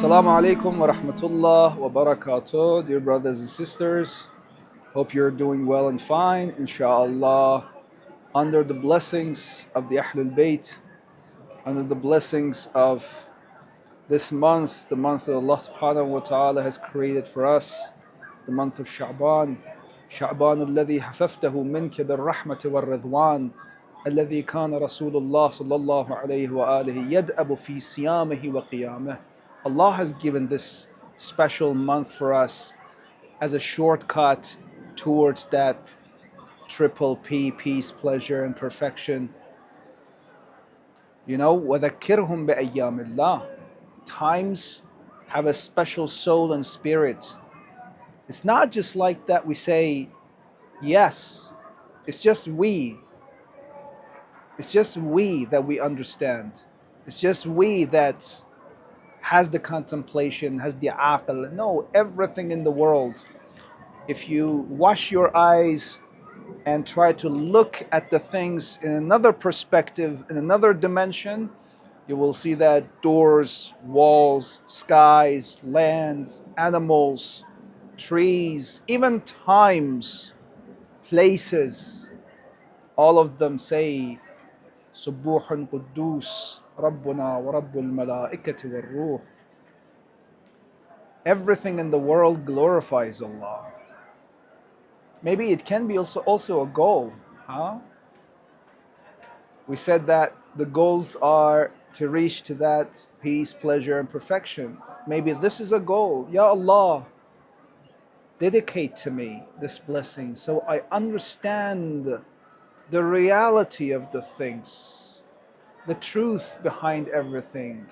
Assalamu alaikum wa rahmatullah wa barakatuh, dear brothers and sisters. Hope you're doing well and fine, inshallah, under the blessings of the Ahlul Bayt, under the blessings of this month, the month that Allah subhanahu wa ta'ala has created for us, the month of Sha'ban. شعبان الذي حففته منك بالرحمة والرضوان الذي كان رسول الله صلى الله عليه وآله يدأب في صيامه وقيامه. Allah has given this special month for us as a shortcut towards that triple P, peace, pleasure, and perfection. You know, وَذَكِّرْهُمْ بِأَيَّامِ اللَّهِ. Times have a special soul and spirit. It's not just like that we say, yes, it's just we. It's just we that we understand. It's just we that has the contemplation, has the aql. No, everything in the world. If you wash your eyes and try to look at the things in another perspective, in another dimension, you will see that doors, walls, skies, lands, animals, trees, even times, places, all of them say, Subuhun Quddus, Rabbuna wa Rabbul Malaikati wal Ruh. Everything in the world glorifies Allah. Maybe it can be also a goal, huh? We said that the goals are to reach to that peace, pleasure, and perfection. Maybe this is a goal. Ya Allah, dedicate to me this blessing so I understand the reality of the things, the truth behind everything.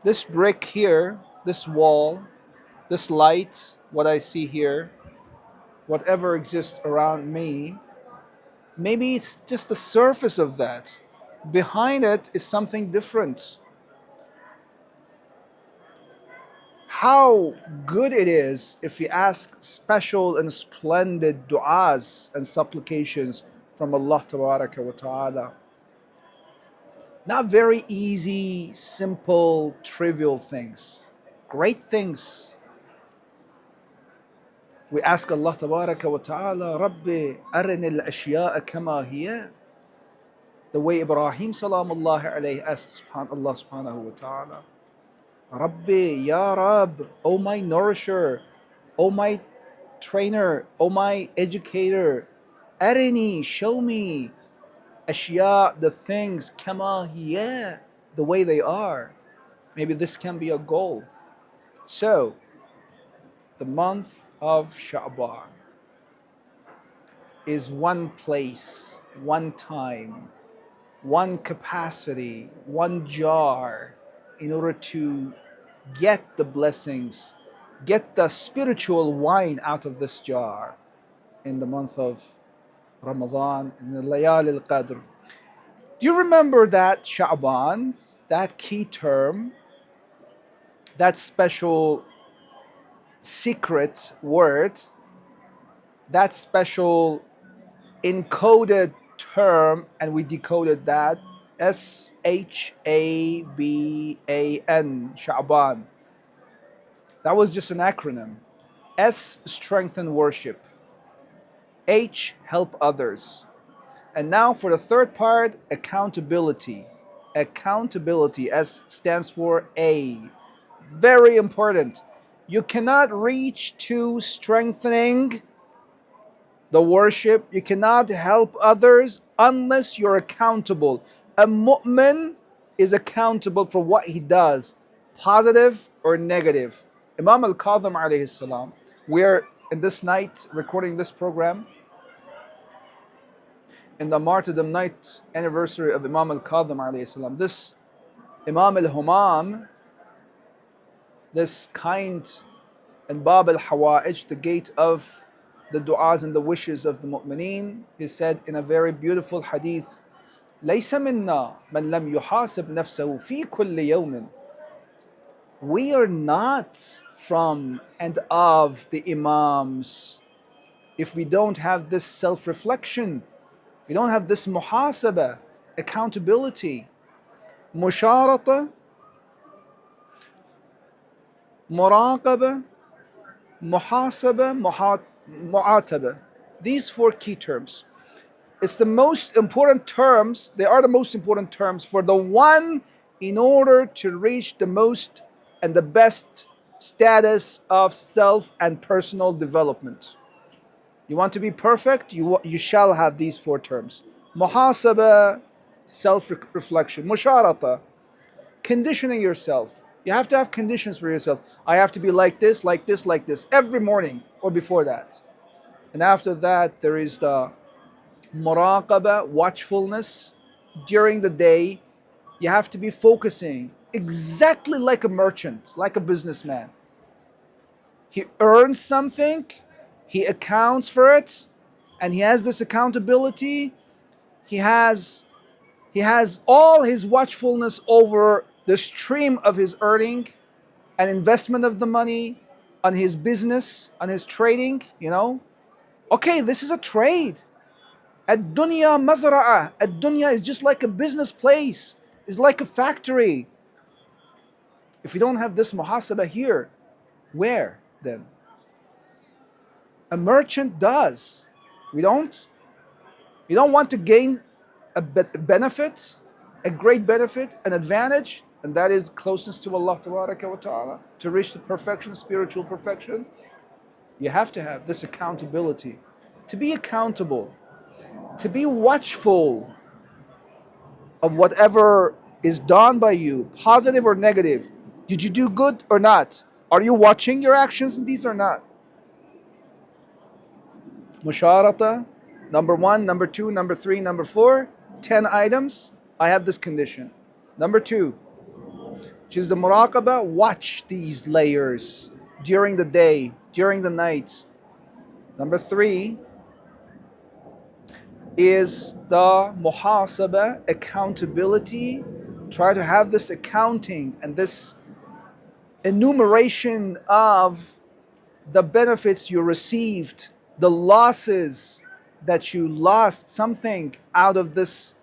This brick here, this wall, this light, what I see here, whatever exists around me, maybe it's just the surface of that. Behind it is something different. How good it is if we ask special and splendid du'as and supplications from Allah Tabaraka wa Ta'ala. Not very easy, simple, trivial things. Great things. We ask Allah Tabaraka wa Ta'ala, Rabbi arini al-ashya'a kama hiya. The way Ibrahim salamullahi alayhi asked Allah subhanahu wa ta'ala. Rabbi, Ya Rab, O my nourisher, O my trainer, O my educator, arini, show me, ashya, the things, kama hiya, the way they are. Maybe this can be a goal. So, the month of Sha'ban is one place, one time, one capacity, one jar in order to get the blessings, get the spiritual wine out of this jar in the month of Ramadan, in the Layal al-Qadr. Do you remember that Sha'ban, that key term, that special secret word, that special encoded term, and we decoded that SHABAN, Sha'ban. That was just an acronym. S, strengthen worship. H, help others. And now for the third part, accountability. Accountability, S stands for A. Very important. You cannot reach to strengthening the worship, you cannot help others unless you're accountable. A mu'min is accountable for what he does, positive or negative. Imam al-Kadhim alayhi salam, we're in this night recording this program, in the martyrdom night anniversary of Imam al-Kadhim alayhi salam. This Imam al-Humam, this kind and Bab al-Hawa'ij, the gate of the du'as and the wishes of the mu'mineen, he said in a very beautiful hadith, لَيْسَ مِنَّا مَنْ لَمْ يُحَاسِبْ نَفْسَهُ فِي كُلِّ يَوْمٍ. We are not from and of the imams if we don't have this self-reflection, if we don't have this muhasabah, accountability, musharata, muraqaba, muhasaba, mu'ataba. These four key terms. It's the most important terms, they are the most important terms for the one in order to reach the most and the best status of self and personal development. You want to be perfect, you shall have these four terms. Muhasaba, self-reflection. Musharata, conditioning yourself. You have to have conditions for yourself. I have to be like this, like this, like this, every morning or before that. And after that, there is the muraqaba, watchfulness. During the day, you have to be focusing exactly like a merchant, like a businessman. He earns something, he accounts for it, and he has this accountability. He has all his watchfulness over the stream of his earning and investment of the money on his business, on his trading, Okay, this is a trade. Ad-dunya mazra'ah. Ad-dunya is just like a business place. It's like a factory. If you don't have this muhasabah here, where then? A merchant does. We don't. You don't want to gain a benefit, a great benefit, an advantage, and that is closeness to Allah Tabaraka wa Ta'ala, to reach the perfection, spiritual perfection. You have to have this accountability. To be accountable, to be watchful of whatever is done by you, positive or negative. Did you do good or not? Are you watching your actions in these or not? Musharata, number one, number two, number three, number four, 10 items. I have this condition. Number two, which is the muraqabah, watch these layers during the day, during the night. Number three is the muhasabah, accountability. Try to have this accounting and this enumeration of the benefits you received, the losses that you lost, something out of this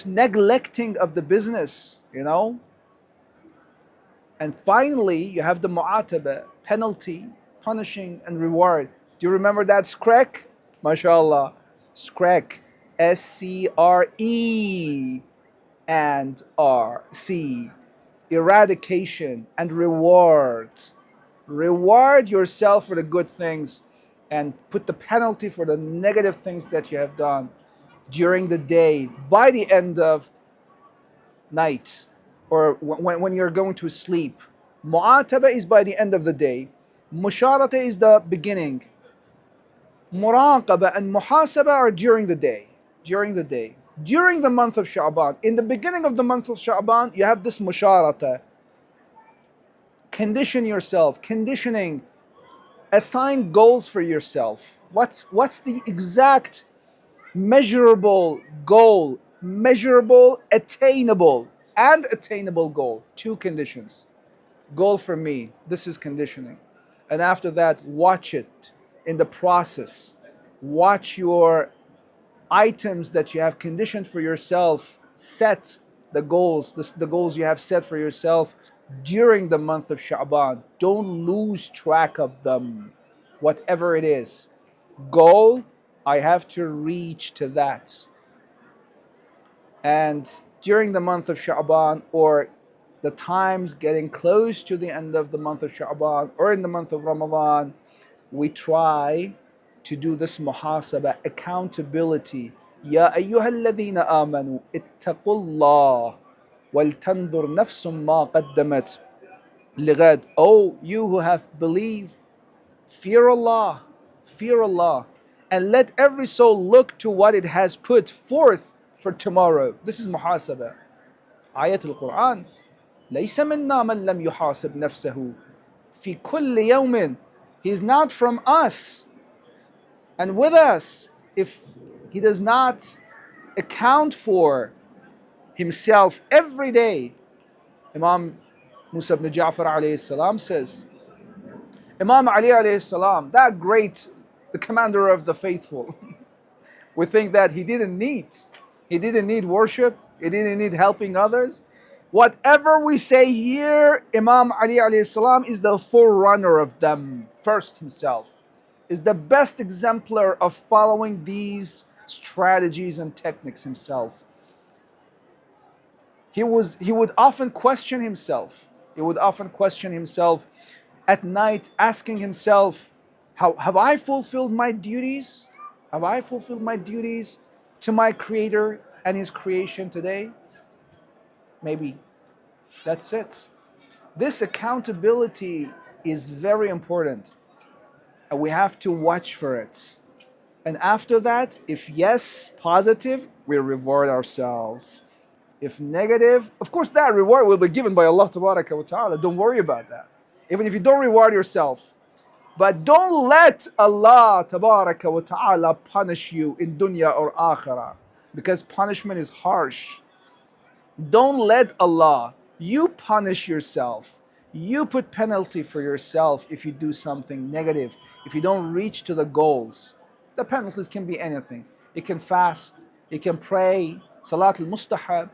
neglecting of the business, And finally, you have the mu'ataba, penalty, punishing and reward. Do you remember that screk? MashaAllah. Screk. SCRE and RC. Eradication and reward. Reward yourself for the good things and put the penalty for the negative things that you have done during the day, by the end of night, or when you're going to sleep. Mu'ataba is by the end of the day. Musharata is the beginning. Muraqaba and muhasaba are during the day. During the day. During the month of Sha'ban. In the beginning of the month of Sha'ban, you have this musharata. Condition yourself. Conditioning. Assign goals for yourself. What's the exact measurable goal? Measurable, attainable, and attainable goal. Two conditions. Goal for me. This is conditioning. And after that, watch it in the process. Watch your items that you have conditioned for yourself. Set the goals, the goals you have set for yourself during the month of Sha'ban. Don't lose track of them, whatever it is. Goal, I have to reach to that. And during the month of Sha'ban, or the times getting close to the end of the month of Sha'ban, or in the month of Ramadan, we try to do this muhasabah, accountability. Ya ayyuhalladhina amanu ittaqullah wal tanzur nafsum ma qaddamat lighad. Oh, you who have believed, fear Allah, and let every soul look to what it has put forth for tomorrow. This is muhasabah. Ayat al-Quran. ليس منا من لم يحاسب نفسه في كل يوم. He is not from us and with us if he does not account for himself every day. Imam Musa ibn Ja'far alayhi salam says, Imam Ali alayhi salam, that great, the commander of the faithful, we think that he didn't need worship, he didn't need helping others. Whatever we say here, Imam Ali alayhi salam is the forerunner of them, first himself, is the best exemplar of following these strategies and techniques himself. He would often question himself. He would often question himself at night, asking himself, have I fulfilled my duties? Have I fulfilled my duties to my Creator and His creation today? Maybe. That's it. This accountability is very important, and we have to watch for it. And after that, if yes, positive, we reward ourselves. If negative, of course that reward will be given by Allah Tabaraka wa Ta'ala. Don't worry about that. Even if you don't reward yourself. But don't let Allah Tabaraka wa Ta'ala punish you in dunya or akhirah. Because punishment is harsh. Don't let Allah, you punish yourself. You put penalty for yourself if you do something negative, if you don't reach to the goals. The penalties can be anything. You can fast, you can pray, Salat al-Mustahab.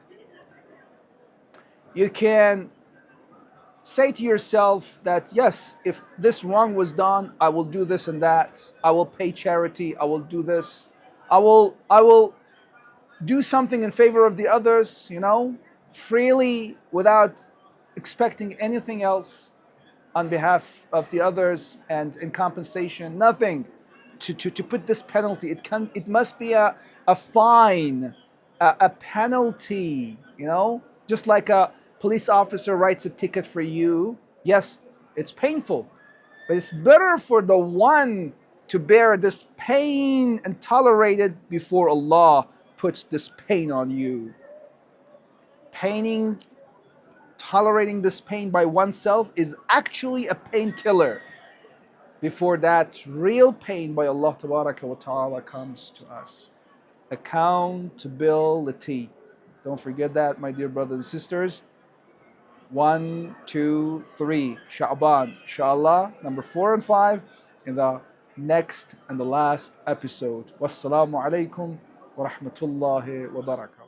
You can say to yourself that, yes, if this wrong was done, I will do this and that. I will pay charity, I will do this. I will do something in favor of the others, freely without expecting anything else on behalf of the others and in compensation, nothing to put this penalty. It must be a fine, a penalty, just like a police officer writes a ticket for you. Yes, it's painful, but it's better for the one to bear this pain and tolerate it before Allah puts this pain on you. Tolerating this pain by oneself is actually a painkiller before that real pain by Allah Tabaraka wa Ta'ala comes to us. Accountability. Don't forget that, my dear brothers and sisters. 1, 2, 3, Sha'ban, inshallah, number 4 and 5 in the next and the last episode. Wassalamu alaikum wa rahmatullahi wa barakatuh.